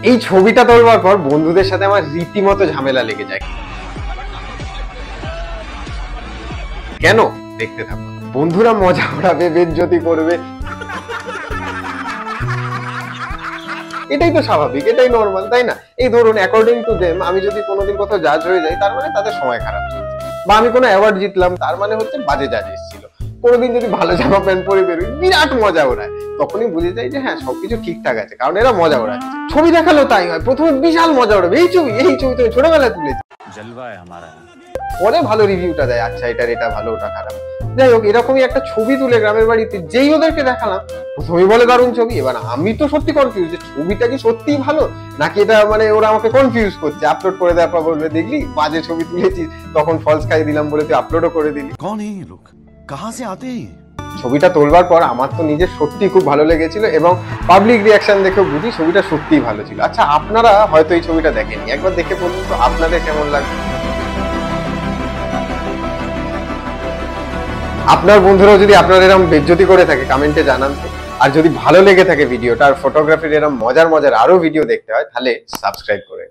এই ছবিটা তোলবার পর বন্ধুদের সাথে আমার রীতিমতো ঝামেলা লেগে যায়। কেন? দেখতে থাকো। বন্ধুরা মজা ওড়াবে, বেজ্জতি করবে, এটাই তো স্বাভাবিক, এটাই নর্মাল, তাই না? এই ধরুন অ্যাকর্ডিং টু দেম আমি যদি কোনোদিন কোথাও জাজ হয়ে যাই, তার মানে তাদের সময় খারাপ চলছে। বা আমি কোনো অ্যাওয়ার্ড জিতলাম, তার মানে হচ্ছে বাজে জাজ এসেছিল। কোনোদিন যদি ভালো জামা প্যান্ট পরে বেরোই, বিরাট মজা ওড়ায়, তখনই বুঝে যাই যে হ্যাঁ সবকিছু ঠিকঠাক আছে, কারণ এরা মজা ওড়াচ্ছে। ছবি দেখালেও তাই হয়, প্রথমে বিশাল মজা ওড়াবে, এই ছবি তুমি ছোটবেলায় তুলেছি, পরে ভালো রিভিউটা দেয়, আচ্ছা এটা ভালো ওটা খারাপ। যাই হোক, এরকমই একটা ছবি তুলে গ্রামের বাড়িতে যেই ওদেরকে দেখালাম, প্রথমেই বলে দারুণ ছবি। এবার আমি তো সত্যি কনফিউজ যে ছবিটা কি সত্যিই ভালো নাকি এটা মানে ওরা আমাকে কনফিউজ করছে। আপলোড করে দেওয়ার পর বলবে দেখলি বাজে ছবি তুলেছিস, তখন ফলস খাই দিলাম বলে তুই আপলোডও করে দিলি। कौन है ये लोग, कहां से आते हैं? ছবিটা তোলবার পর আমার তো নিজের সত্যি খুব ভালো লেগেছিল এবং পাবলিক রিয়াকশন দেখে বুঝি ছবিটা সত্যিই ভালো ছিল। আচ্ছা, আপনারা হয়তো এই ছবিটা দেখেনি, একবার দেখে বলুন তো আপনাদের কেমন লাগে। আপনার বন্ধুরাও যদি আপনার এরকম বেজ্জতি করে থাকে কমেন্টে জানান তো। আর যদি ভালো লেগে থাকে ভিডিওটা আর ফটোগ্রাফির এরকম মজার আরো ভিডিও দেখতে হয়, তাহলে সাবস্ক্রাইব করে